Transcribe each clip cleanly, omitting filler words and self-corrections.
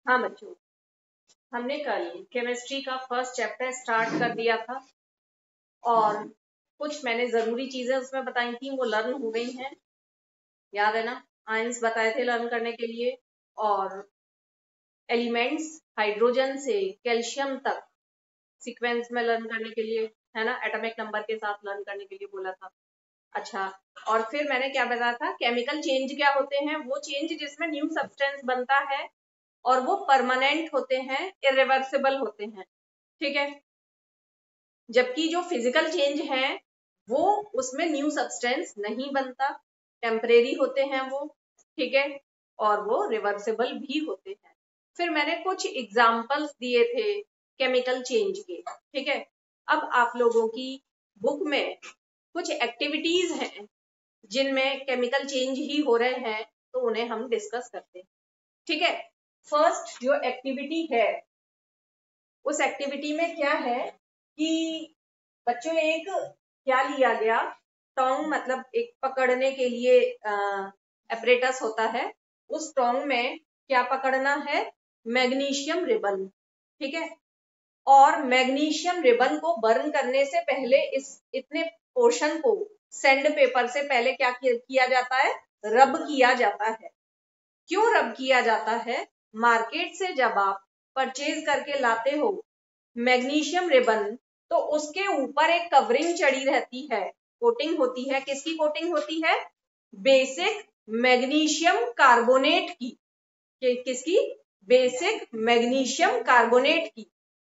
हाँ बच्चों, हमने कल केमिस्ट्री का फर्स्ट चैप्टर स्टार्ट कर दिया था और कुछ मैंने जरूरी चीजें उसमें बताई थी, वो लर्न हो गई हैं। याद है ना? आयंस बताए थे लर्न करने के लिए, और एलिमेंट्स हाइड्रोजन से कैल्शियम तक सीक्वेंस में लर्न करने के लिए, है ना, एटॉमिक नंबर के साथ लर्न करने के लिए बोला था। अच्छा, और फिर मैंने क्या बताया था, केमिकल चेंज क्या होते हैं? वो चेंज जिसमें न्यू सब्सटेंस बनता है और वो परमानेंट होते हैं, इरिवर्सिबल होते हैं, ठीक है। जबकि जो फिजिकल चेंज है वो उसमें न्यू सब्सटेंस नहीं बनता, टेम्परेरी होते हैं वो, ठीक है, और वो रिवर्सिबल भी होते हैं। फिर मैंने कुछ एग्जाम्पल्स दिए थे केमिकल चेंज के, ठीक है। अब आप लोगों की बुक में कुछ एक्टिविटीज हैं जिनमें केमिकल चेंज ही हो रहे हैं, तो उन्हें हम डिस्कस करते हैं, ठीक है। फर्स्ट जो एक्टिविटी है, उस एक्टिविटी में क्या है कि बच्चों एक क्या लिया गया, टोंग, मतलब एक पकड़ने के लिए एपरेटस होता है। उस टोंग में क्या पकड़ना है? मैग्नीशियम रिबन, ठीक है। और मैग्नीशियम रिबन को बर्न करने से पहले इतने पोर्शन को सैंड पेपर से पहले क्या किया जाता है? रब किया जाता है। क्यों रब किया जाता है? मार्केट से जब आप परचेज करके लाते हो मैग्नीशियम रिबन, तो उसके ऊपर एक कवरिंग चढ़ी रहती है, कोटिंग होती है। किसकी कोटिंग होती है? बेसिक मैग्नीशियम कार्बोनेट की। किसकी? बेसिक मैग्नीशियम कार्बोनेट की।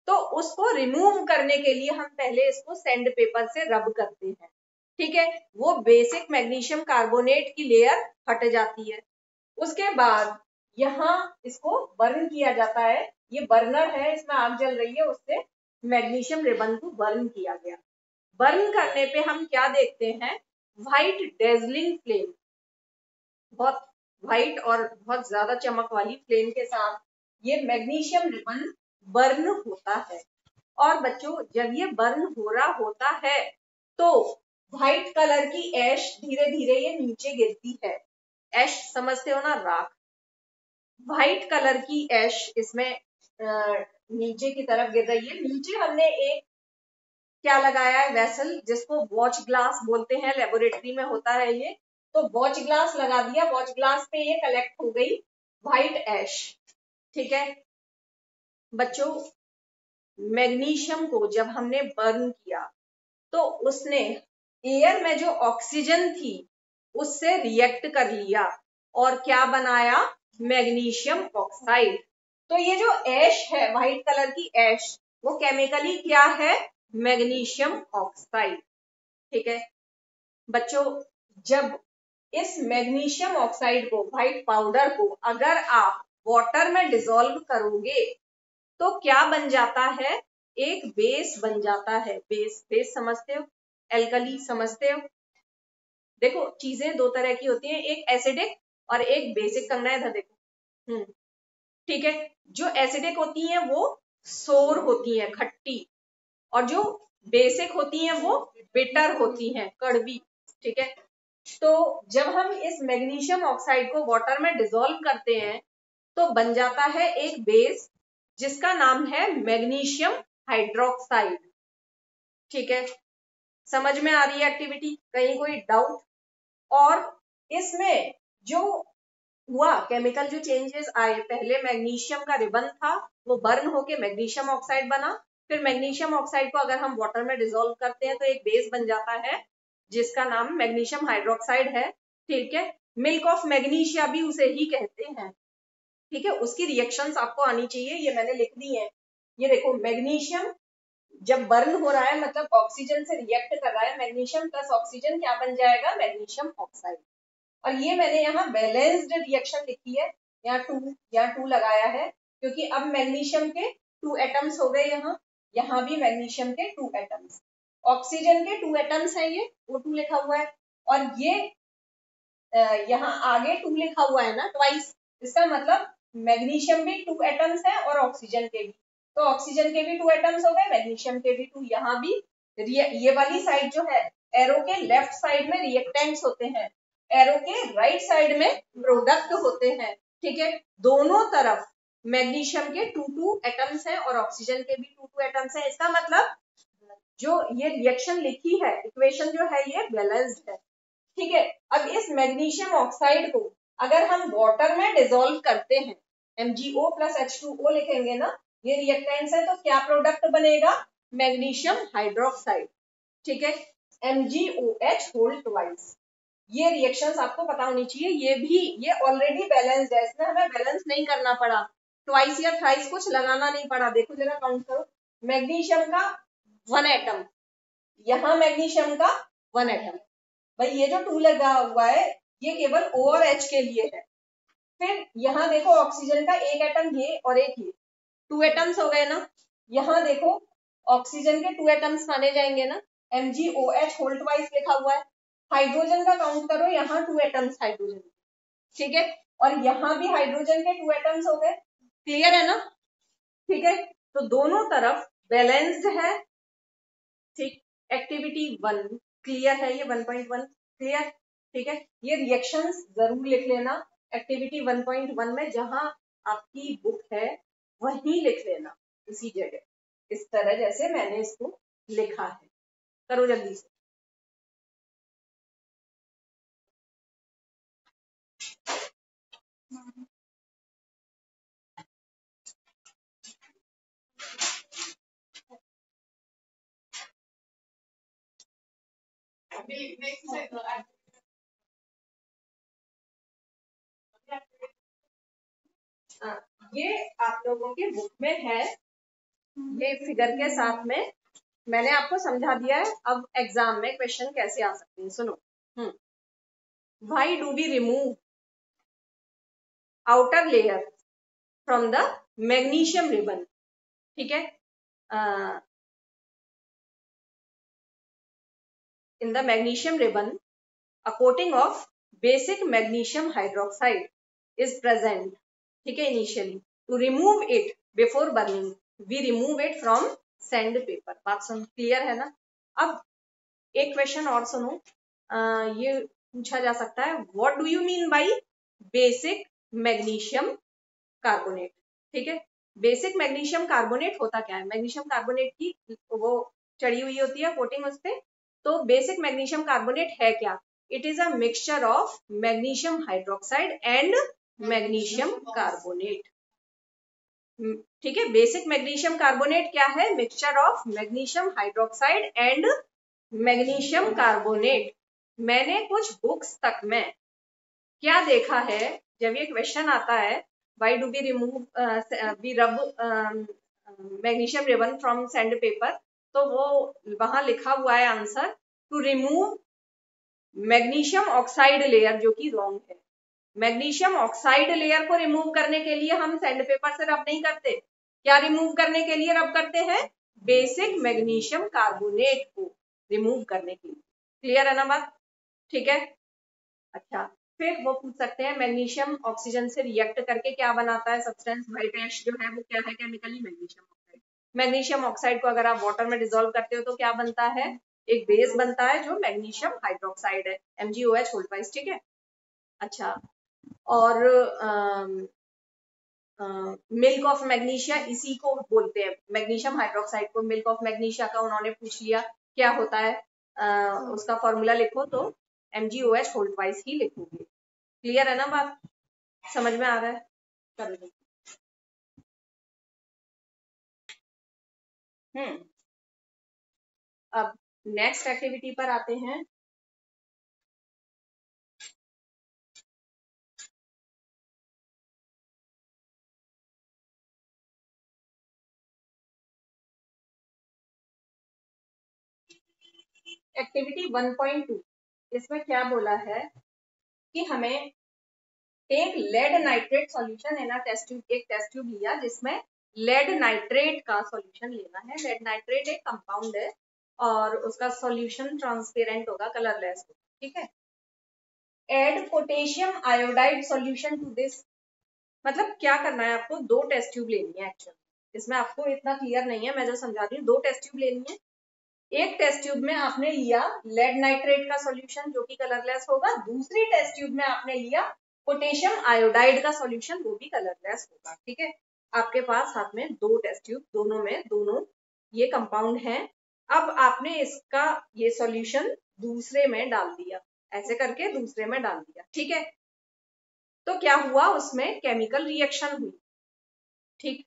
तो उसको रिमूव करने के लिए हम पहले इसको सैंड पेपर से रब करते हैं, ठीक है। वो बेसिक मैग्नीशियम कार्बोनेट की लेयर हट जाती है। उसके बाद यहाँ इसको बर्न किया जाता है। ये बर्नर है, इसमें आग जल रही है, उससे मैग्नीशियम रिबन को बर्न किया गया। बर्न करने पे हम क्या देखते हैं? व्हाइट डेजलिंग फ्लेम, बहुत व्हाइट और बहुत ज्यादा चमक वाली फ्लेम के साथ ये मैग्नीशियम रिबन बर्न होता है। और बच्चों, जब ये बर्न हो रहा होता है तो व्हाइट कलर की ऐश धीरे धीरे ये नीचे गिरती है। ऐश समझते हो ना? राख। व्हाइट कलर की ऐश इसमें नीचे की तरफ गिर रही है। नीचे हमने एक क्या लगाया है? वेसल, जिसको वॉच ग्लास बोलते हैं, लेबोरेटरी में होता है ये। तो वॉच ग्लास लगा दिया, वॉच ग्लास पे ये कलेक्ट हो गई व्हाइट ऐश, ठीक है। बच्चों, मैग्नीशियम को जब हमने बर्न किया तो उसने एयर में जो ऑक्सीजन थी उससे रिएक्ट कर लिया और क्या बनाया? Magnesium oxide. तो ये जो ऐश है, व्हाइट कलर की ऐश, वो केमिकली क्या है? मैग्नीशियम ऑक्साइड, ठीक है। बच्चों, जब इस मैग्नीशियम ऑक्साइड को, व्हाइट पाउडर को, अगर आप वाटर में डिसॉल्व करोगे तो क्या बन जाता है? एक बेस बन जाता है। बेस, बेस समझते हो? एल्कली समझते हो? देखो, चीजें दो तरह की होती हैं, एक एसिडिक और एक बेसिक। करना है, इधर देखो, ठीक है। जो एसिडिक होती हैं वो सोर होती हैं, खट्टी, और जो बेसिक होती हैं वो बिटर होती हैं, कड़वी, ठीक है। तो जब हम इस मैग्नीशियम ऑक्साइड को वाटर में डिसॉल्व करते हैं तो बन जाता है एक बेस जिसका नाम है मैग्नीशियम हाइड्रोक्साइड, ठीक है। समझ में आ रही है एक्टिविटी? कहीं कोई डाउट? और इसमें जो हुआ, केमिकल जो चेंजेस आए, पहले मैग्नीशियम का रिबन था, वो बर्न होके मैग्नीशियम ऑक्साइड बना। फिर मैग्नीशियम ऑक्साइड को अगर हम वाटर में डिसॉल्व करते हैं तो एक बेस बन जाता है जिसका नाम मैग्नीशियम हाइड्रोक्साइड है, ठीक है। मिल्क ऑफ मैग्नीशिया भी उसे ही कहते हैं, ठीक है। उसकी रिएक्शंस आपको आनी चाहिए, ये मैंने लिख दी है। ये देखो, मैग्नीशियम जब बर्न हो रहा है मतलब ऑक्सीजन से रिएक्ट कर रहा है, मैग्नीशियम प्लस ऑक्सीजन क्या बन जाएगा? Magnesium oxide. और ये मैंने यहाँ बैलेंस्ड रिएक्शन लिखी है, यहाँ टू लगाया है क्योंकि अब मैग्नीशियम के 2 एटम्स हो गए। यहाँ भी मैग्नीशियम के 2 एटम्स, ऑक्सीजन के 2 एटम्स है, ये O2 लिखा हुआ है। और ये यहाँ आगे 2 लिखा हुआ है ना, ट्वाइस, इसका मतलब मैग्नीशियम भी 2 एटम्स है और ऑक्सीजन के भी। तो ऑक्सीजन के भी 2 एटम्स हो गए, मैग्नीशियम के भी 2। यहाँ भी ये वाली साइड जो है, एरो के लेफ्ट साइड में रिएक्टेंट्स होते हैं, एरो के राइट साइड में प्रोडक्ट होते हैं, ठीक है। दोनों तरफ मैग्नीशियम के 2 एटम्स हैं और ऑक्सीजन के भी 2 एटम्स हैं। इसका मतलब जो ये रिएक्शन लिखी है, इक्वेशन जो है ये बैलेंस्ड है, ठीक है। अब इस मैग्नीशियम ऑक्साइड को अगर हम वाटर में डिसॉल्व करते हैं, MgO प्लस H2O लिखेंगे ना, ये रिएक्टेंट्स है, तो क्या प्रोडक्ट बनेगा? मैग्नीशियम हाइड्रोक्साइड, ठीक है, MgOH होल ट्वाइस। ये रिएक्शंस आपको पता होनी चाहिए। ये ऑलरेडी बैलेंस्ड है, इसमें हमें बैलेंस नहीं करना पड़ा, ट्वाइस या थ्राइस कुछ लगाना नहीं पड़ा। देखो जरा काउंट करो, मैग्नीशियम का 1 एटम, यहाँ मैग्नीशियम का 1 एटम, भाई ये जो 2 लगा हुआ है ये केवल O और H के लिए है। फिर यहाँ देखो ऑक्सीजन का 1 एटम ये और एक ये, 2 एटम्स हो गए ना। यहाँ देखो ऑक्सीजन के 2 एटम्स माने जाएंगे ना, MgOH होल ट्वाइस लिखा हुआ है। हाइड्रोजन का काउंट करो, यहाँ 2 एटम्स हाइड्रोजन, ठीक है, और यहाँ भी हाइड्रोजन के 2 एटम्स हो गए। क्लियर है ना? ठीक है, तो दोनों तरफ बैलेंस्ड है, ठीक। एक्टिविटी 1 क्लियर है, ये 1.1 क्लियर, ठीक है। ये रिएक्शंस जरूर लिख लेना एक्टिविटी 1.1 में, जहां आपकी बुक है वहीं लिख लेना, इसी जगह, इस तरह जैसे मैंने इसको लिखा है। करो जल्दी से। ये आप लोगों के बुक में है, ये फिगर के साथ में मैंने आपको समझा दिया है। अब एग्जाम में क्वेश्चन कैसे आ सकते हैं, सुनो। Why do we remove outer layer from the magnesium ribbon, ठीक है। In the magnesium ribbon, a coating of basic magnesium hydroxide is present, ठीक है। Initially, to remove it before burning, we remove it from sandpaper। बात सुन, clear है ना? अब एक question और सुनो, ये पूछा जा सकता है, what do you mean by basic magnesium carbonate, ठीक है। बेसिक मैग्नीशियम कार्बोनेट होता क्या है? मैग्नीशियम कार्बोनेट की वो चढ़ी हुई होती है कोटिंग उस पे, तो बेसिक मैग्नीशियम कार्बोनेट है क्या? It is a mixture of magnesium hydroxide and magnesium carbonate, ठीक है। बेसिक मैग्नीशियम कार्बोनेट क्या है? Mixture of magnesium hydroxide and magnesium carbonate. मैंने कुछ बुक्स तक में क्या देखा है, जब ये क्वेश्चन आता है why do we remove we rub magnesium ribbon from sandpaper, तो वो वहां लिखा हुआ है answer to remove magnesium oxide layer, जो कि रॉन्ग है। मैग्नीशियम ऑक्साइड लेयर को रिमूव करने के लिए हम सैंड पेपर से रब नहीं करते, क्या रिमूव करने के लिए रब करते हैं? बेसिक मैग्नीशियम कार्बोनेट को रिमूव करने के लिए। क्लियर है ना बात? ठीक है, अच्छा। फिर वो पूछ सकते हैं मैग्नीशियम ऑक्सीजन से रिएक्ट करके क्या बनाता है सब्सटेंस, व्हाइट ऐश जो है वो क्या है chemically? Magnesium oxide. Magnesium oxide को अगर आप वाटर में डिसॉल्व करते हो तो क्या बनता है? एक बेस बनता है जो मैग्नीशियम हाइड्रोक्साइड है, MgOH होल ट्वाइस, ठीक है। अच्छा, और मिल्क ऑफ मैग्नीशिया इसी को बोलते हैं, मैग्नीशियम हाइड्रोक्साइड को मिल्क ऑफ मैग्नीशिया का उन्होंने पूछ लिया क्या होता है, उसका फॉर्मूला लिखो तो MgOH होल ट्वाइस ही लिखोगे। क्लियर है ना बात? समझ में आ रहा है? कर लो। अब नेक्स्ट एक्टिविटी पर आते हैं। एक्टिविटी 1.2, इसमें क्या बोला है कि हमें take lead nitrate solution in test tube, एक टेस्ट ट्यूब लिया जिसमें लेड नाइट्रेट का सॉल्यूशन लेना है। लेड नाइट्रेट एक कंपाउंड है और उसका सॉल्यूशन ट्रांसपेरेंट होगा, कलरलेस होगा, ठीक है। Add potassium iodide solution to this, मतलब क्या करना है आपको? 2 टेस्ट ट्यूब लेनी है एक्चुअली, इसमें आपको इतना क्लियर नहीं है, मैं जो समझा रही हूँ। 2 टेस्ट ट्यूब लेनी है। एक टेस्ट ट्यूब में आपने लिया लेड नाइट्रेट का सॉल्यूशन जो कि कलरलेस होगा, दूसरी टेस्ट ट्यूब में आपने लिया पोटेशियम आयोडाइड का सॉल्यूशन, वो भी कलरलेस होगा, ठीक है। आपके पास हाथ में 2 टेस्ट ट्यूब, दोनों ये कंपाउंड है। अब आपने इसका ये सॉल्यूशन दूसरे में डाल दिया, ऐसे करके दूसरे में डाल दिया, ठीक है। तो क्या हुआ, उसमें केमिकल रिएक्शन हुई, ठीक।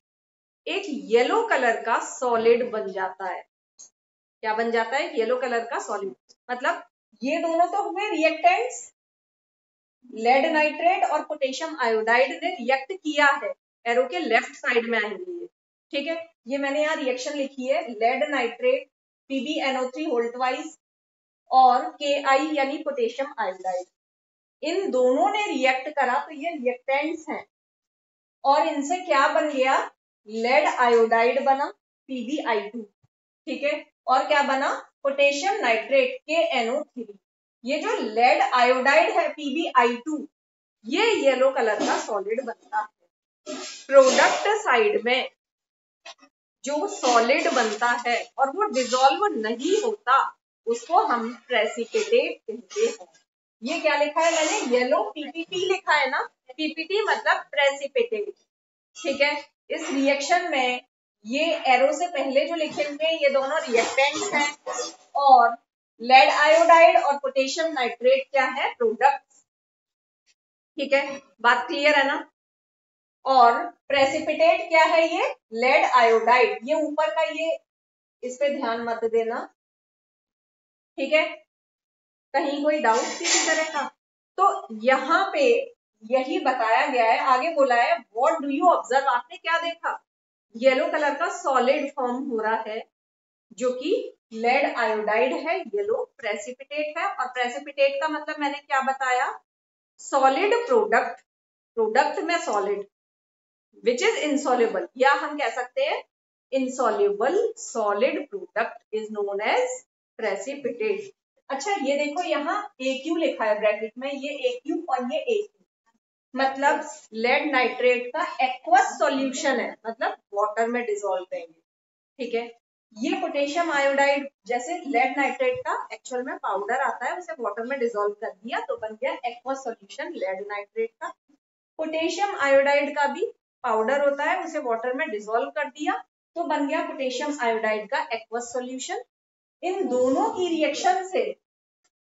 एक येलो कलर का सॉलिड बन जाता है। क्या बन जाता है? येलो कलर का सॉलिड। मतलब ये दोनों तो हुए रिएक्टेंट्स, लेड नाइट्रेट और पोटेशियम आयोडाइड ने रिएक्ट किया है, एरो के लेफ्ट साइड में आएंगे ये, ठीक है। ये मैंने यहाँ रिएक्शन लिखी है, लेड नाइट्रेट PbNO3 होल्टवाइज और Ki यानी पोटेशियम आयोडाइड, इन दोनों ने रिएक्ट करा तो ये रिएक्टेंट्स हैं। और इनसे क्या बन गया? लेड आयोडाइड बना PbI2, ठीक है। और क्या बना? Potassium nitrate KNO3। ये जो लेड आयोडाइड है PbI2, ये येलो कलर का सॉलिड बनता है। प्रोडक्ट साइड में जो सॉलिड बनता है और वो डिसॉल्व नहीं होता, उसको हम प्रेसिपिटेट कहते हैं। ये क्या लिखा है मैंने? येलो PPT लिखा है ना, PPT मतलब प्रेसिपिटेट, ठीक है। इस रिएक्शन में ये एरो से पहले जो लिखे हुए हैं ये दोनों रिएक्टेंट्स हैं और लेड आयोडाइड और पोटेशियम नाइट्रेट क्या है? प्रोडक्ट्स, ठीक है। बात क्लियर है ना? और प्रेसिपिटेट क्या है? ये लेड आयोडाइड। ये ऊपर का ये, इस पे ध्यान मत देना, ठीक है। कहीं कोई डाउट किसी तरह का? तो यहाँ पे यही बताया गया है, आगे बोला है व्हाट डू यू ऑब्जर्व, आपने क्या देखा? येलो कलर का सॉलिड फॉर्म हो रहा है जो कि लेड आयोडाइड है, येलो प्रेसिपिटेट है। और प्रेसिपिटेट का मतलब मैंने क्या बताया? सॉलिड प्रोडक्ट, प्रोडक्ट में सॉलिड विच इज इनसॉल्युबल, या हम कह सकते हैं insoluble solid product is known as precipitate. अच्छा ये देखो यहाँ AQ लिखा है ब्रैकेट में, ये AQ और ये AQ मतलब लेड नाइट्रेट का एक्वस सॉल्यूशन है, मतलब वाटर में डिसॉल्व करेंगे, ठीक है। ये पोटेशियम आयोडाइड, जैसे लेड नाइट्रेट का एक्चुअल में पाउडर आता है, उसे वाटर में डिसॉल्व कर दिया तो बन गया एक्वस सॉल्यूशन लेड नाइट्रेट का। पोटेशियम आयोडाइड का भी पाउडर होता है, उसे वाटर में डिसॉल्व कर दिया तो बन गया पोटेशियम आयोडाइड का एक्वस सॉल्यूशन। इन दोनों की रिएक्शन से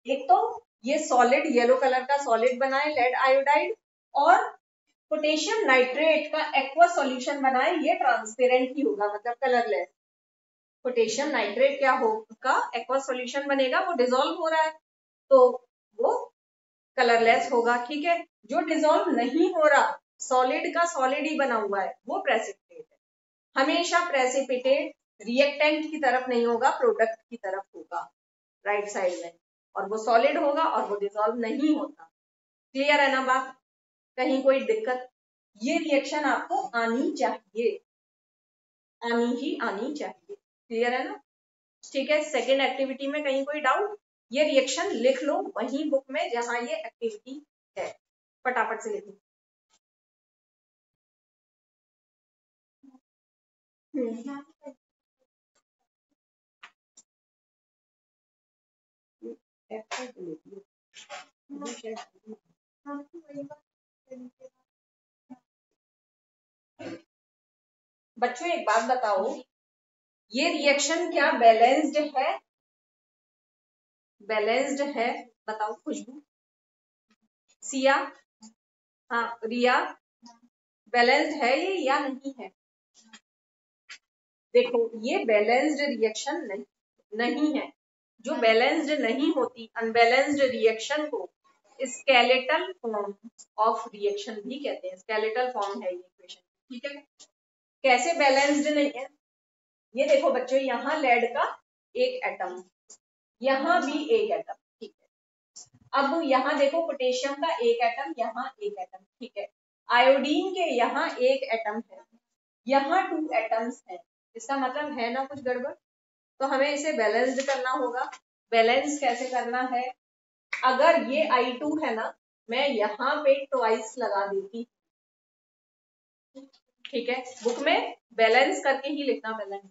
एक तो ये सॉलिड येलो कलर का सॉलिड बना है लेड आयोडाइड, और पोटेशियम नाइट्रेट का एक्वस सॉल्यूशन बना है, ये ट्रांसपेरेंट ही होगा, मतलब कलरलेस। पोटेशियम नाइट्रेट क्या होगा? एक्वस सॉल्यूशन बनेगा, वो डिसॉल्व हो रहा है तो वो कलरलेस होगा, ठीक है। जो डिसॉल्व नहीं हो रहा, सॉलिड का सॉलिड ही बना हुआ है, वो प्रेसिपिटेट है। हमेशा प्रेसिपिटेट रिएक्टेंट की तरफ नहीं होगा, प्रोडक्ट की तरफ होगा, राइट साइड में, और वो सॉलिड होगा और वो डिसॉल्व नहीं होता। क्लियर है ना बात? कहीं कोई दिक्कत? ये रिएक्शन आपको आनी चाहिए, आनी ही आनी चाहिए। क्लियर है ना? ठीक है। सेकेंड एक्टिविटी में कहीं कोई डाउट? ये रिएक्शन लिख लो वही बुक में जहां ये एक्टिविटी है, फटाफट से लिखो। बच्चों एक बात बताओ, ये रिएक्शन क्या बैलेंस्ड है? बैलेंस्ड है? बताओ खुशबू, सिया, हाँ रिया, बैलेंस्ड है ये या नहीं है? देखो ये बैलेंस्ड रिएक्शन नहीं है। जो बैलेंस्ड नहीं होती, अनबैलेंस्ड रिएक्शन को स्केलेटल फॉर्म ऑफ रिएक्शन भी कहते हैं। स्केलेटल फॉर्म है ये इक्वेशन, ठीक है। कैसे बैलेंस्ड नहीं है? ये देखो बच्चों, यहाँ लेड का एक एटम, यहाँ भी एक एटम, ठीक है। अब यहाँ देखो पोटेशियम का एक एटम, यहाँ एक एटम, ठीक है। आयोडीन के यहाँ एक एटम है, यहाँ 2 एटम्स हैं, इसका मतलब है ना कुछ गड़बड़। तो हमें इसे बैलेंस्ड करना होगा। बैलेंस कैसे करना है? अगर ये I2 है ना, मैं यहाँ पे ट्वाइस लगा देती, ठीक है। बुक में बैलेंस करके ही लिखना बैलेंस।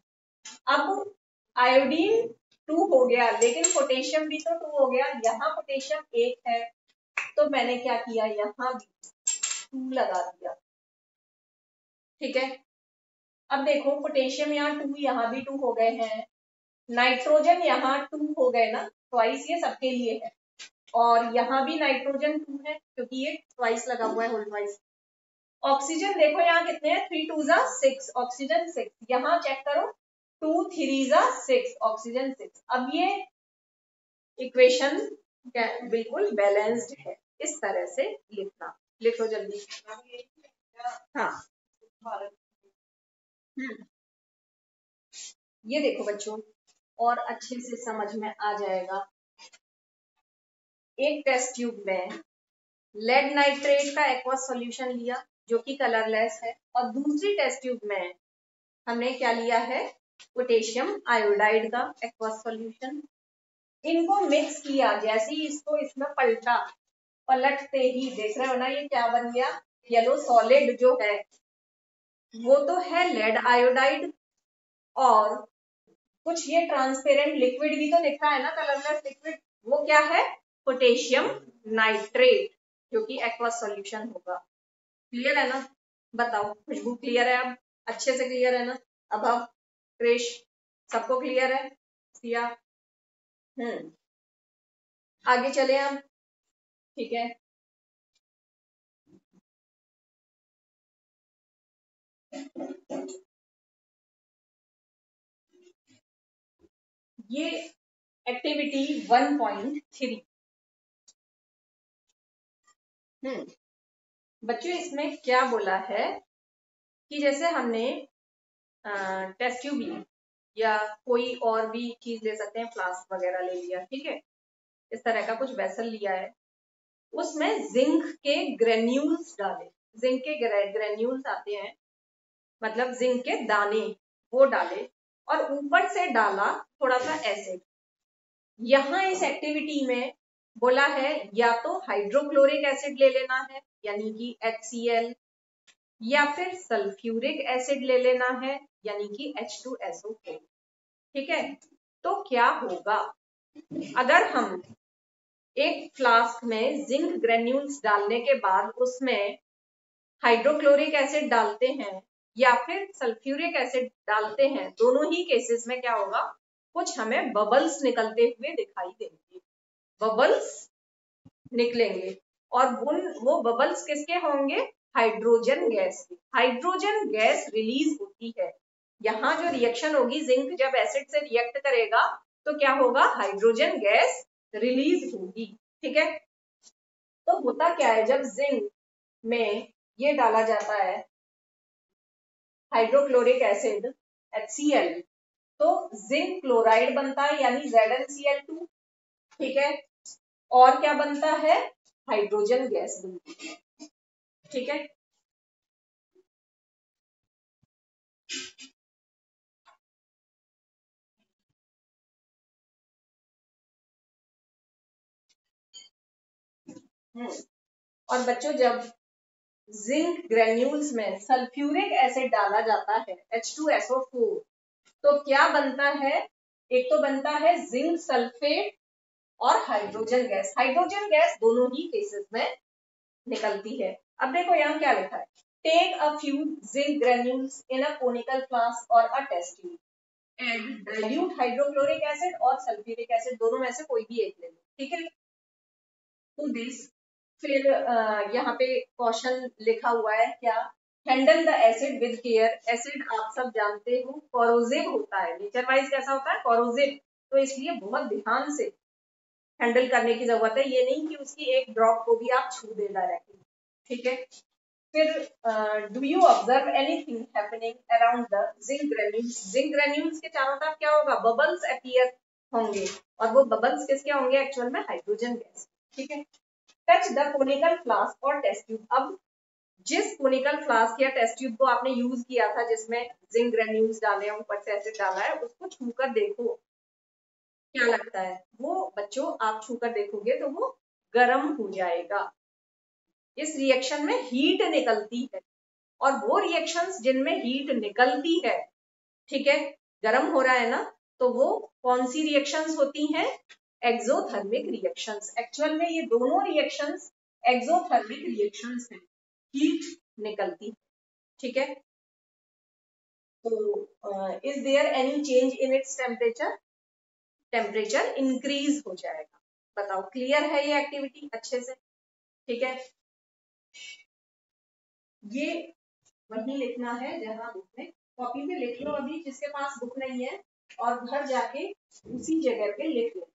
अब आयोडीन 2 हो गया, लेकिन पोटेशियम भी तो 2 हो गया, यहाँ पोटेशियम 1 है तो मैंने क्या किया, यहाँ भी 2 लगा दिया, ठीक है। अब देखो पोटेशियम यहाँ 2, यहाँ भी 2 हो गए हैं, नाइट्रोजन यहाँ 2 हो गए ना, ट्वाइस ये सबके लिए है, और यहाँ भी नाइट्रोजन 2 है क्योंकि ये ट्वाइस लगा हुआ है, होल ट्वाइस। ऑक्सीजन देखो यहाँ कितने हैं, 3 2 6, ऑक्सीजन 6, यहाँ चेक करो 2 3 6, ऑक्सीजन 6। अब ये इक्वेशन बिल्कुल बैलेंस्ड है, इस तरह से लिखना, लिखो जल्दी। हाँ ये देखो बच्चों, और अच्छे से समझ में आ जाएगा। एक टेस्ट ट्यूब में लेड नाइट्रेट का एक्वस सॉल्यूशन लिया जो कि कलरलेस है, और दूसरी टेस्ट ट्यूब में हमने क्या लिया है, पोटेशियम आयोडाइड का एक्वस सॉल्यूशन। इनको मिक्स किया, जैसे ही इसको इसमें पलटा, पलटते ही देख रहे हो ना ये क्या बन गया, येलो सॉलिड जो है वो तो है लेड आयोडाइड, और कुछ ये ट्रांसपेरेंट लिक्विड भी तो दिख रहा है ना, कलरलेस लिक्विड, वो क्या है, पोटेशियम नाइट्रेट, जो कि एक्वस सॉल्यूशन होगा। क्लियर है ना? बताओ, खुशबू क्लियर है? अब अच्छे से क्लियर है ना? अब क्रिश सबको क्लियर है? सिया आगे चले हम, ठीक है। ये एक्टिविटी 1.3। बच्चों इसमें क्या बोला है कि जैसे हमने टेस्ट ट्यूब ली या कोई और भी चीज ले सकते हैं, फ्लास्क वगैरह ले लिया, ठीक है, इस तरह का कुछ वेसल लिया है, उसमें जिंक के ग्रेन्यूल्स डाले, जिंक के ग्रेन्यूल्स आते हैं, मतलब जिंक के दाने, वो डाले, और ऊपर से डाला थोड़ा सा एसिड। यहाँ इस एक्टिविटी में बोला है या तो हाइड्रोक्लोरिक एसिड ले लेना है यानी कि HCl, या फिर सल्फ्यूरिक एसिड ले लेना है यानी कि H2SO4, ठीक है। तो क्या होगा अगर हम एक फ्लास्क में जिंक ग्रेन्यूल्स डालने के बाद उसमें हाइड्रोक्लोरिक एसिड डालते हैं या फिर सल्फ्यूरिक एसिड डालते हैं, दोनों ही केसेस में क्या होगा, कुछ हमें बबल्स निकलते हुए दिखाई देंगे, बबल्स निकलेंगे, और वो बबल्स किसके होंगे, हाइड्रोजन गैस की। हाइड्रोजन गैस रिलीज होती है, यहाँ जो रिएक्शन होगी, जिंक जब एसिड से रिएक्ट करेगा तो क्या होगा, हाइड्रोजन गैस रिलीज होगी, ठीक है। तो होता क्या है, जब जिंक में ये डाला जाता है हाइड्रोक्लोरिक एसिड HCl, तो जिंक क्लोराइड बनता है यानी ZnCl2, ठीक है, और क्या बनता है, हाइड्रोजन गैस बनती है, ठीक है। और बच्चों जब जिंक ग्रेन्यूल्स में सल्फ्यूरिक एसिड डाला जाता है H2SO4, तो क्या बनता है, एक तो बनता है जिंक सल्फेट और हाइड्रोजन गैस, हाइड्रोजन गैस दोनों ही केसेस में निकलती है। अब देखो यहाँ क्या लिखा है, take a few zinc granules in a conical flask और a test tube and dilute hydrochloric acid और सल्फ्यूरिक एसिड, दोनों में से कोई भी एक ले लो, ठीक है, टू दिस। फिर यहाँ पे क्वेश्चन लिखा हुआ है क्या, handle the acid with care. Acid आप सब जानते हो कोरोसिव होता है, नेचर वाइज कैसा होता है, कोरोसिव, तो इसलिए बहुत ध्यान से हैंडल करने की जरूरत है, ये नहीं कि उसकी एक ड्रॉप को भी आप छू दे डायरेक्टली, ठीक है। फिर do you observe anything happening around the zinc granules, zinc granules के चारों तरफ क्या होगा, बबल्स अपीयर होंगे, और वो बबल्स किसके होंगे, एक्चुअल में हाइड्रोजन गैस, ठीक है। टच द कोनिकल फ्लास्क और टेस्ट ट्यूब। अब जिस कोनिकल फ्लास्क या टेस्ट ट्यूब को आपने यूज किया था जिसमें जिंक ग्रेन्यूल्स डाले हैं, ऊपर से एसिड डाला है, उसको छूकर देखो क्या लगता है, वो बच्चों आप छूकर देखोगे तो वो गर्म हो जाएगा, इस रिएक्शन में हीट निकलती है, और वो रिएक्शंस जिनमें हीट निकलती है, ठीक है, गर्म हो रहा है ना, तो वो कौन सी रिएक्शंस होती हैं, एक्सोथर्मिक रिएक्शंस। एक्चुअल में ये दोनों रिएक्शंस एक्सोथर्मिक रिएक्शंस हैं, हीट निकलती है, ठीक है। तो is there any change in its temperature? Temperature increase हो जाएगा। बताओ, क्लियर है ये एक्टिविटी अच्छे से? ठीक है, ये वही लिखना है जहां बुक में, कॉपी पे लिख लो अभी जिसके पास बुक नहीं है, और घर जाके उसी जगह पे लिख लो।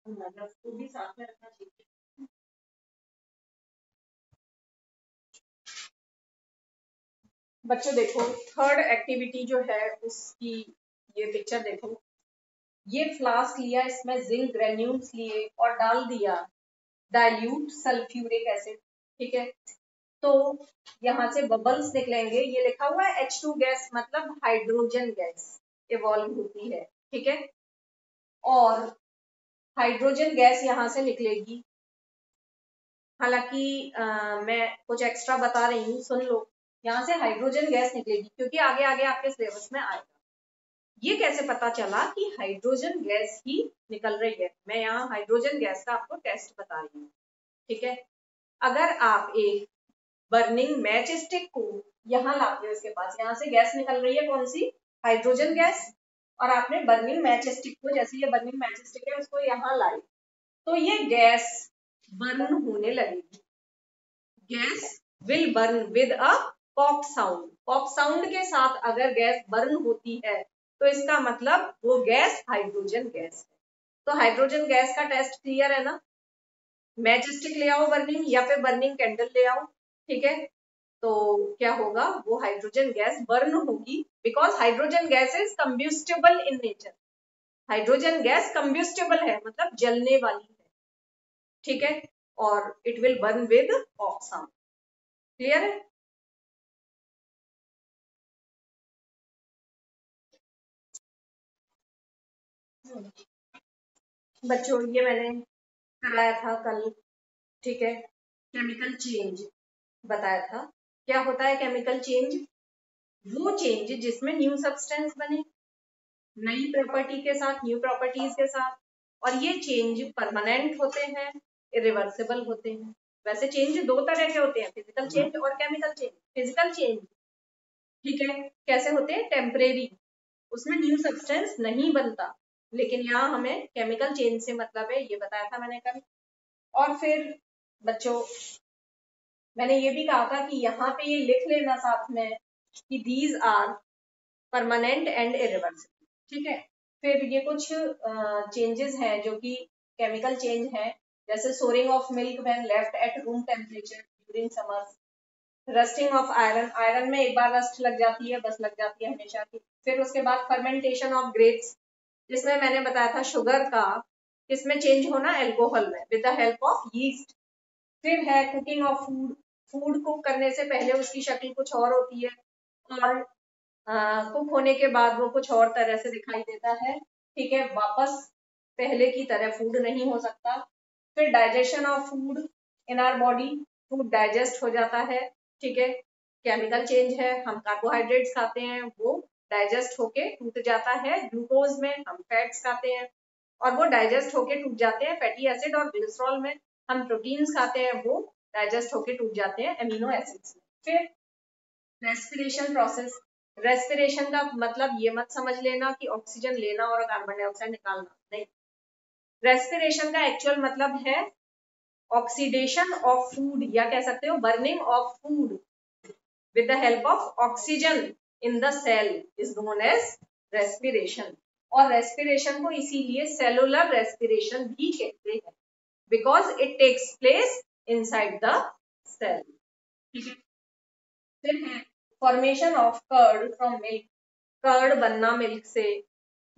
तो भी साथ में रखना चाहिए। बच्चों देखो, थर्ड एक्टिविटी जो है उसकी ये पिक्चर देखो। ये फ्लास्क लिया, इसमें जिंक ग्रेन्यूल्स लिए और डाल दिया डाइल्यूट सल्फ्यूरिक एसिड। ठीक है, तो यहाँ से बबल्स निकलेंगे। ये लिखा हुआ है H2 गैस, मतलब हाइड्रोजन गैस इवॉल्व होती है। ठीक है, और हाइड्रोजन गैस यहाँ से निकलेगी। हालांकि मैं कुछ एक्स्ट्रा बता रही हूँ, सुन लो। यहाँ से हाइड्रोजन गैस निकलेगी क्योंकि आगे आगे आपके सिलेबस में आएगा। ये कैसे पता चला कि हाइड्रोजन गैस ही निकल रही है? मैं यहाँ हाइड्रोजन गैस का आपको टेस्ट बता रही हूँ। ठीक है, अगर आप एक बर्निंग मैच स्टिक को यहाँ लाते हो, इसके पास यहाँ से गैस निकल रही है, कौन सी? Hydrogen gas. और आपने बर्निंग मैच स्टिक को, जैसे ये बर्निंग मैच स्टिक है, उसको यहाँ लाई, तो ये गैस बर्न होने लगेगी। Gas will burn with a pop sound. Pop sound के साथ अगर गैस बर्न होती है तो इसका मतलब वो गैस हाइड्रोजन गैस है। तो हाइड्रोजन गैस का टेस्ट क्लियर है ना? मैच स्टिक ले आओ बर्निंग, या फिर बर्निंग कैंडल ले आओ। ठीक है, तो क्या होगा? वो हाइड्रोजन गैस बर्न होगी, because hydrogen gas is combustible in nature. Hydrogen gas combustible है, मतलब जलने वाली है। ठीक है, और it will burn with pop sound. Clear है? बच्चों, ये मैंने कराया था कल। ठीक है, केमिकल चेंज बताया था। क्या होता है केमिकल चेंज? वो चेंज जिसमें न्यू सब्सटेंस बने, नई प्रॉपर्टी के साथ, न्यू प्रॉपर्टीज के साथ। और ये चेंज परमानेंट होते हैं, इरिवर्सिबल होते हैं। वैसे चेंज दो तरह के होते हैं, फिजिकल चेंज और केमिकल चेंज। फिजिकल चेंज, ठीक है, कैसे होते हैं? टेम्परेरी, उसमें न्यू सब्सटेंस नहीं बनता। लेकिन यहाँ हमें केमिकल चेंज से मतलब है, ये बताया था मैंने कल। और फिर बच्चों, मैंने ये भी कहा था कि यहाँ पे ये लिख लेना साथ में कि these are permanent and irreversible. ठीक है, फिर ये कुछ चेंजेस हैं जो कि केमिकल चेंज है, जैसे souring of milk when left at room temperature during summer, rusting of iron, iron में एक बार रस्ट लग जाती है, बस लग जाती है हमेशा की। फिर उसके बाद फर्मेंटेशन ऑफ ग्रेप्स, जिसमें मैंने बताया था शुगर का किसमें चेंज होना? अल्कोहल में, with the help of yeast. फिर है cooking of food, food cook करने से पहले उसकी शक्ल कुछ और होती है, और कुक होने के बाद वो कुछ और तरह से दिखाई देता है। ठीक है, वापस पहले की तरह फूड नहीं हो सकता। फिर digestion of food in our body, food digest हो जाता है। ठीक है, केमिकल चेंज है। हम कार्बोहाइड्रेट्स खाते हैं, वो डाइजेस्ट होके टूट जाता है ग्लूकोज में। हम फैट्स खाते हैं और वो डाइजेस्ट होके टूट जाते हैं फैटी एसिड और ग्लिसरॉल में। हम प्रोटीन्स खाते हैं, वो डाइजेस्ट होके टूट जाते हैं एमिनो एसिड्स में। फिर रेस्पिरेशन प्रोसेस, रेस्पिरेशन का मतलब ये मत समझ लेना कि ऑक्सीजन लेना और कार्बन डाइऑक्साइड निकालना, नहीं। रेस्पिरेशन का एक्चुअल मतलब है ऑक्सीडेशन ऑफ फूड, या कह सकते हो burning of food with the help of oxygen in the cell is known as respiration. और रेस्पिरेशन को इसीलिए सेलुलर रेस्पिरेशन भी कहते हैं, because it takes place inside the cell. ठीक है, फिर है formation of curd from milk, curd बनना मिल्क से।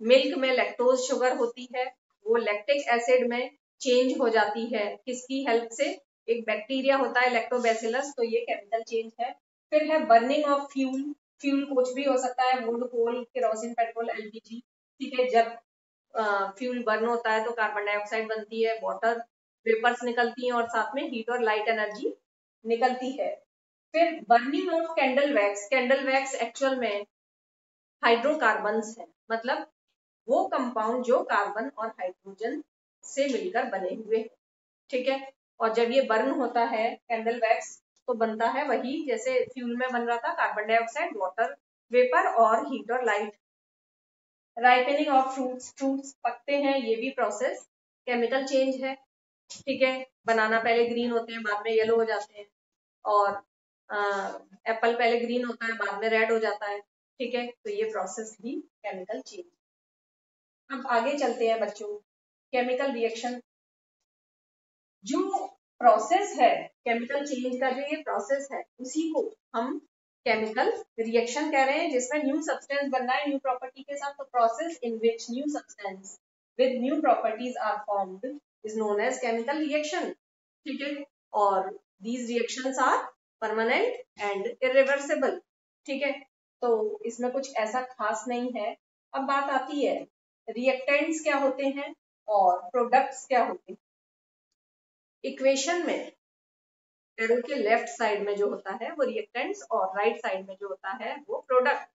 मिल्क में लैक्टोज शुगर होती है, वो लैक्टिक एसिड में चेंज हो जाती है, किसकी हेल्प से? एक बैक्टीरिया होता है लैक्टोबैसिलस, तो ये केमिकल चेंज है। फिर है बर्निंग ऑफ फ्यूल, फ्यूल कुछ भी हो सकता है, wood, coal, kerosene, petrol, LPG. ठीक है, जब फ्यूल बर्न होता है तो कार्बन डाइऑक्साइड बनती है, वाटर वेपर्स निकलती हैं, और साथ में हीट और लाइट एनर्जी निकलती है। फिर burning of candle wax, candle wax actual में हाइड्रोकार्बन्स है, मतलब वो कंपाउंड जो कार्बन और हाइड्रोजन से मिलकर बने हुए हैं, ठीक है। और जब ये बर्न होता है कैंडल वैक्स तो बनता है वही जैसे फ्यूल में बन रहा था, कार्बन डाइऑक्साइड, वाटर वेपर और हीट और light. Ripening of fruits, fruits पकते हैं, ये भी प्रोसेस केमिकल चेंज है, ठीक है। बनाना पहले ग्रीन होते हैं बाद में येलो हो जाते हैं, और एप्पल पहले ग्रीन होता है बाद में रेड हो जाता है, ठीक है। तो ये प्रोसेस भी केमिकल चेंज। अब आगे चलते हैं बच्चों, केमिकल रिएक्शन जो प्रोसेस है, केमिकल चेंज का जो ये प्रोसेस है उसी को हम केमिकल रिएक्शन कह रहे हैं, जिसमें न्यू सब्सटेंस बनना है न्यू प्रॉपर्टी के साथ। तो process in which new substance with new properties are formed is known as chemical reaction, ठीक है। और these reactions are permanent and irreversible, ठीक है। तो इसमें कुछ ऐसा खास नहीं है। अब बात आती है रिएक्टेंट्स क्या होते हैं और प्रोडक्ट्स क्या होते हैं। इक्वेशन में एरो के लेफ्ट साइड में जो होता है वो रिएक्टेंट्स और राइट साइड में जो होता है वो प्रोडक्ट,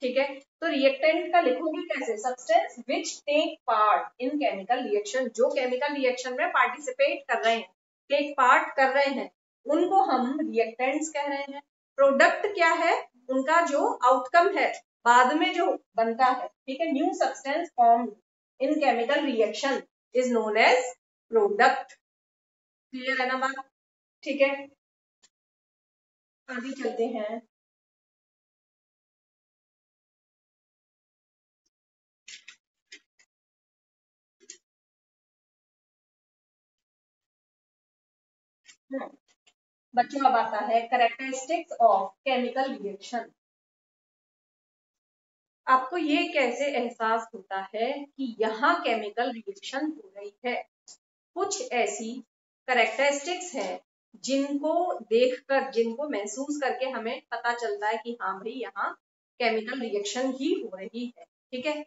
ठीक है। तो रिएक्टेंट का लिखोगे कैसे, substance which take part in chemical reaction, जो केमिकल रिएक्शन में पार्टिसिपेट कर रहे हैं, टेक पार्ट कर रहे हैं, उनको हम रिएक्टेंट्स कह रहे हैं। प्रोडक्ट क्या है, उनका जो आउटकम है बाद में जो बनता है, ठीक है। New substance formed in chemical reaction is known as product. Clear है ना बात, ठीक है। आगे चलते हैं। बच्चों अब आता है कैरेक्टरिस्टिक्स ऑफ केमिकल रिएक्शन। आपको ये कैसे एहसास होता है कि यहाँ केमिकल रिएक्शन हो रही है। कुछ ऐसी कैरेक्टरिस्टिक्स हैं जिनको देखकर, जिनको महसूस करके हमें पता चलता है कि हाँ भाई यहाँ केमिकल रिएक्शन ही हो रही है, ठीक है।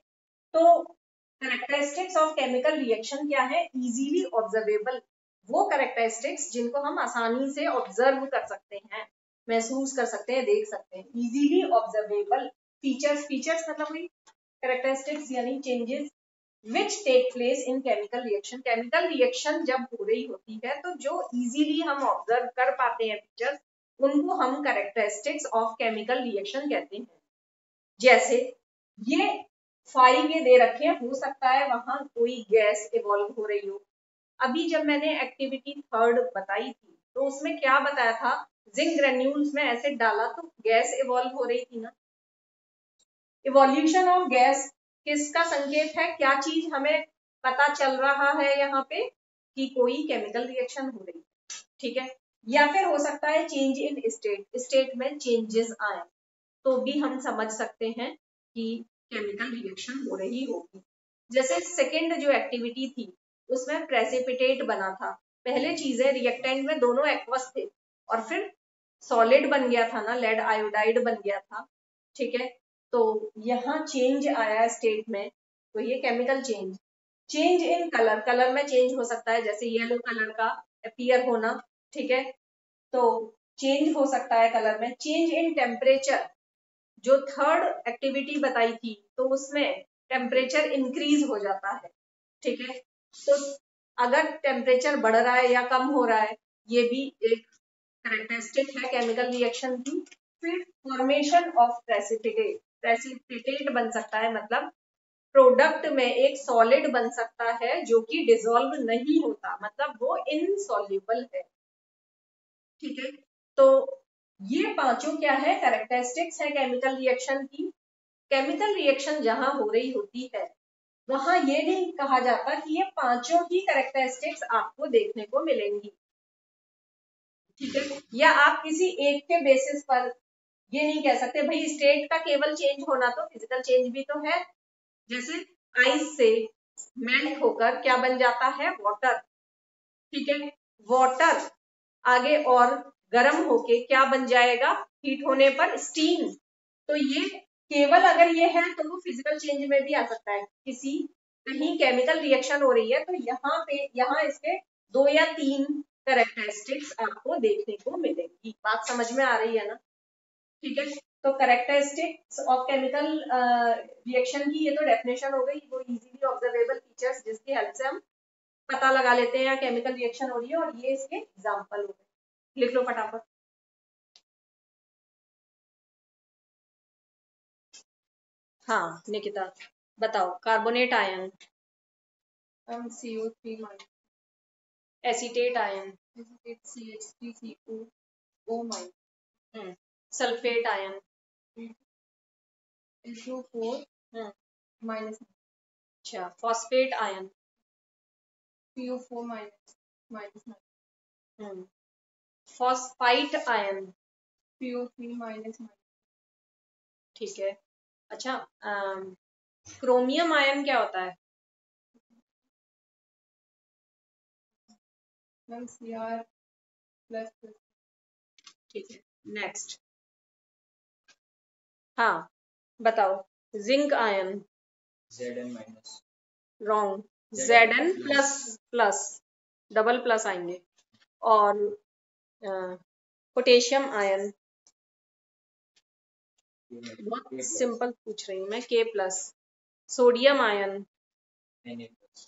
तो कैरेक्टरिस्टिक्स ऑफ केमिकल रिएक्शन क्या है, इजीली ऑब्जर्वेबल, वो कैरेक्टरिस्टिक्स जिनको हम आसानी से ऑब्जर्व कर सकते हैं, महसूस कर सकते हैं, देख सकते हैं। इजीली ऑब्जर्वेबल फीचर्स, फीचर्स मतलब वही कैरेक्टरिस्टिक्स यानी changes which take place in chemical reaction. Chemical reaction जब हो रही होती है तो जो इजीली हम ऑब्जर्व कर पाते हैं फीचर्स, उनको हम कैरेक्टरिस्टिक्स ऑफ केमिकल रिएक्शन कहते हैं। जैसे ये 5 ये दे रखे हैं, हो सकता है वहां कोई गैस इवॉल्व हो रही हो। अभी जब मैंने एक्टिविटी 3 बताई थी तो उसमें क्या बताया था, जिंक ग्रेन्यूल्स में एसिड डाला तो गैस इवॉल्व हो रही थी ना। इवोल्यूशन ऑफ गैस किसका संकेत है, क्या चीज हमें पता चल रहा है यहाँ पे कि कोई केमिकल रिएक्शन हो रही है, ठीक है। या फिर हो सकता है चेंज इन स्टेट, स्टेट में चेंजेस आए तो भी हम समझ सकते हैं कि केमिकल रिएक्शन हो रही होगी। जैसे सेकंड जो एक्टिविटी थी उसमें प्रेसिपिटेट बना था। पहले चीजें रिएक्टेंट में दोनों एक्वस थे और फिर सॉलिड बन गया था ना, लेड आयोडाइड बन गया था, ठीक है। तो यहाँ चेंज आया स्टेट में, तो ये chemical change. Change in colour, colour में चेंज हो सकता है, जैसे येलो कलर का अपीयर होना, ठीक है। तो चेंज हो सकता है कलर में। चेंज इन टेम्परेचर, जो 3rd एक्टिविटी बताई थी तो उसमें टेम्परेचर इंक्रीज हो जाता है, ठीक है। तो अगर टेम्परेचर बढ़ रहा है या कम हो रहा है, ये भी एक कैरेक्टरिस्टिक है केमिकल रिएक्शन की। फिर फॉर्मेशन ऑफ प्रेसिपिटेट, प्रेसिपिटेट बन सकता है, मतलब प्रोडक्ट में एक सॉलिड बन सकता है जो कि डिसॉल्व नहीं होता, मतलब वो इनसॉल्युबल है, ठीक है। तो ये पांचों क्या है, कैरेक्टरिस्टिक्स है केमिकल रिएक्शन की। केमिकल रिएक्शन जहां हो रही होती है वहां ये नहीं कहा जाता कि ये पांचों ही कैरेक्टरिस्टिक्स आपको देखने को मिलेंगी, ठीक है। या आप किसी एक के बेसिस पर ये नहीं कह सकते भाई स्टेट का केवल चेंज होना तो फिजिकल चेंज भी तो है। जैसे आइस से मेल्ट होकर क्या बन जाता है, वाटर, ठीक है। वाटर आगे और गर्म होके क्या बन जाएगा, हीट होने पर स्टीम। तो ये केवल अगर ये है तो वो फिजिकल चेंज में भी आ सकता है। किसी कहीं केमिकल रिएक्शन हो रही है तो यहाँ पे, यहाँ इसके 2 या 3 कैरेक्टरिस्टिक्स आपको देखने को मिलेंगी। बात समझ में आ रही है ना, ठीक है। तो कैरेक्टरिस्टिक्स ऑफ केमिकल रिएक्शन की ये तो डेफिनेशन हो गई, वो इजीली ऑब्जर्वेबल फीचर्स जिसकी हेल्प से हम पता लगा लेते हैं केमिकल रिएक्शन हो रही है, और ये इसके एग्जांपल हो गए। लिख लो फटाफट। हाँ निकिता बताओ। Carbonate ion, CO3 minus acetate ion, CH3CO O minus, sulphate ion, SO4 minus, अच्छा phosphate ion, PO4 minus, phosphite ion, PO3 minus, ठीक है। अच्छा क्रोमियम आयन क्या होता है? Cr plus, ठीक है नेक्स्ट। हाँ बताओ। Zinc ion, Zn minus, wrong, Zn plus plus, double plus आएंगे। और पोटेशियम आयन, बहुत सिंपल पूछ रही हूँ मैं, K plus. Sodium ion, Na plus,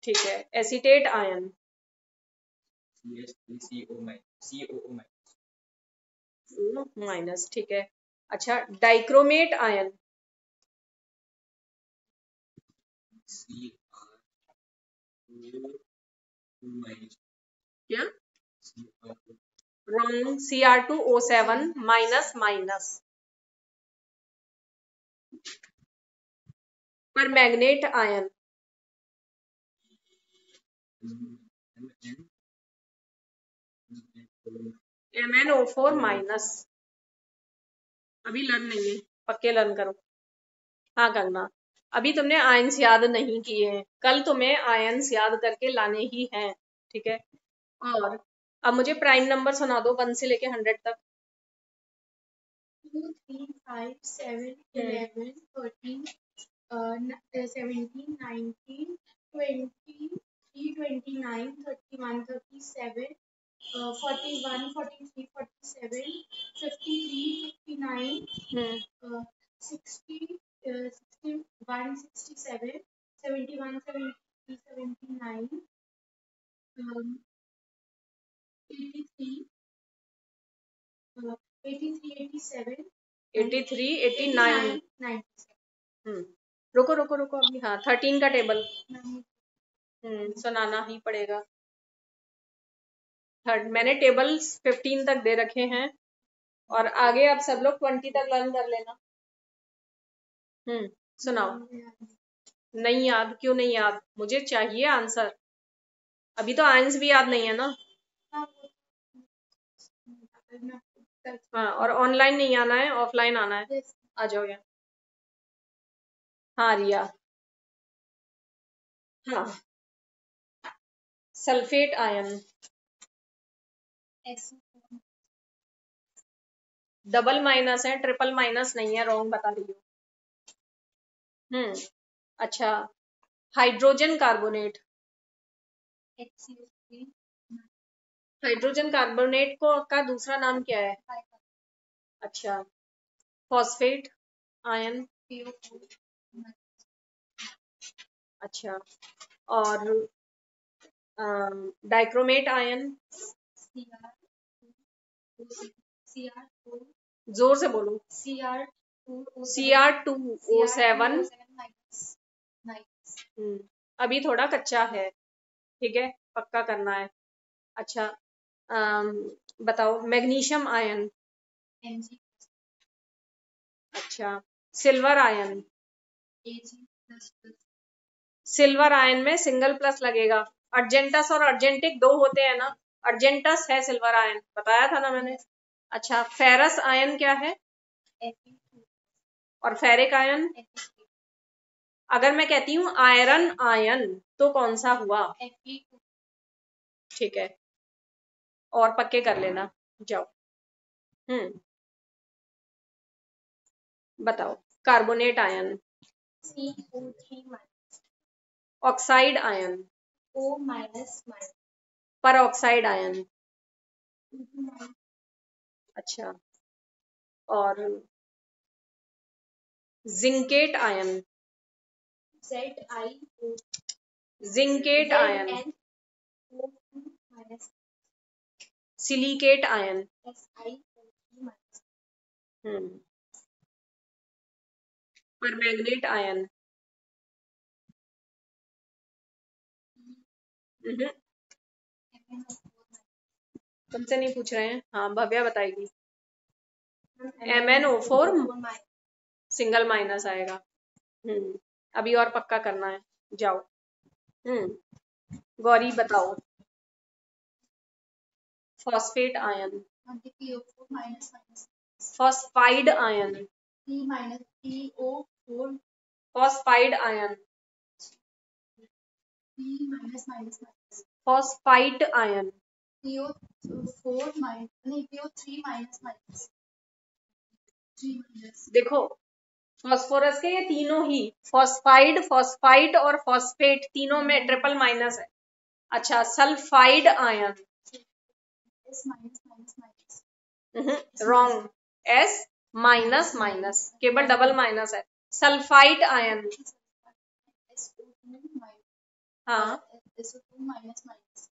ठीक है। Acetate ion, CH3CO minus, COO minus, ठीक है। अच्छा डाइक्रोमेट आयन, Cr2 minus, क्या? Cr2 wrong, Cr2O7 minus minus. पर मैग्नेट आयन, MnO4 माइनस। अभी लर्न नहीं है, पक्के लर्न करो। हाँ करना। अभी तुमने आयंस याद नहीं किए हैं, कल तुम्हें आयंस याद करके लाने ही हैं, ठीक है। और अब मुझे प्राइम नंबर सुना दो 1 से लेके 100 तक। 2, 3, 5, 7, 11, 13, 17, 19, 20, 29, 31, 37, 41, 43, 47, 53, 59, 60, 61, 67, 71, 73, 79, 83, 83, 87, 83, 89, 97, रुको रुको रुको अभी। हाँ 13 का टेबल सुनाना ही पड़ेगा। थर्ड मैंने टेबल्स 15 तक दे रखे हैं, और आगे अब सब लोग 20 तक लर्न कर लेना। सुनाओ। नहीं याद? क्यों नहीं याद? मुझे चाहिए आंसर। अभी तो आंसर भी याद नहीं है ना। हाँ और ऑनलाइन नहीं आना है, ऑफलाइन आना है। आ जाओ यहाँ। हाँ रिया। हाँ सल्फेट आयन, डबल माइनस है, ट्रिपल माइनस नहीं है, रॉन्ग बता रही हूँ। अच्छा हाइड्रोजन कार्बोनेट, हाइड्रोजन कार्बोनेट को का दूसरा नाम क्या है? अच्छा फॉस्फेट आयन, अच्छा। और डाइक्रोमेट आयन, जोर से बोलो। Cr2O7। अभी थोड़ा कच्चा है, ठीक है, पक्का करना है। अच्छा बताओ मैग्नीशियम आयन, अच्छा सिल्वर आयन, सिल्वर आयन में सिंगल प्लस लगेगा। अर्जेंटस और अर्जेंटिक दो होते हैं ना, अर्जेंटस है सिल्वर आयन, बताया था ना मैंने। अच्छा फेरस आयन क्या है? और फेरिक आयन? अगर मैं कहती हूँ आयरन आयन तो कौन सा हुआ? ठीक है, और पक्के कर लेना। जाओ बताओ। कार्बोनेट आयन, ऑक्साइड आयन, पर ऑक्साइड आयन, अच्छा। और zincate ion, ZiO, zincate ion, ZnO2 minus silicate ion, SiO3 minus permanganate ion, तुमसे नहीं पूछ रहे हैं, हाँ भव्या बताएगी। MnO4 सिंगल माइनस आएगा। अभी और पक्का करना है, जाओ। गौरी बताओ। Phosphate ion, PO4 minus minus phosphide ion, P minus PO4 phosphide ion, P minus minus minus phosphite ion, PO4 minus नहीं PO3 minus minus 3 minus देखो फॉस्फोरस के ये तीनों ही फॉस्फाइड, फॉस्फाइट और फॉस्फेट तीनों में ट्रिपल माइनस है। अच्छा, sulphide ion, S minus minus minus wrong, S minus minus, केवल डबल माइनस है। सल्फाइड आयन, SO2 minus हाँ SO2 minus minus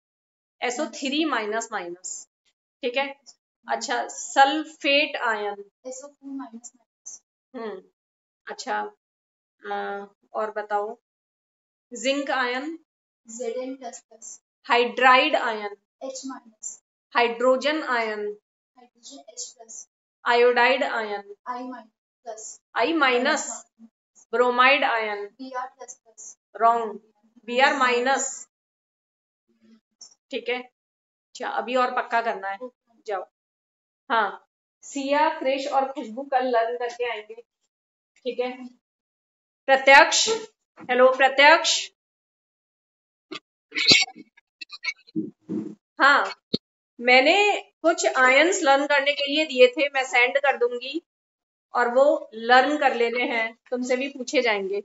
SO3 minus minus, ठीक है। अच्छा, sulphate ion, SO4 minus minus अच्छा, और बताओ। Zinc ion, Zn plus plus hydride ion, H minus hydrogen ion, hydrogen H plus iodide ion, I minus plus I minus, bromide ion, Br plus plus wrong, Br minus, ठीक है। अच्छा, अभी और पक्का करना है, जाओ। हाँ, सिया, क्रिश और खुशबू कल लर्न करके आएंगे, ठीक है। प्रत्यक्ष, हेलो प्रत्यक्ष। हाँ, मैंने कुछ आयंस लर्न करने के लिए दिए थे, मैं सेंड कर दूंगी और वो लर्न कर लेने हैं, तुमसे भी पूछे जाएंगे।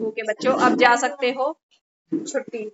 ओके बच्चों, अब जा सकते हो, छुट्टी।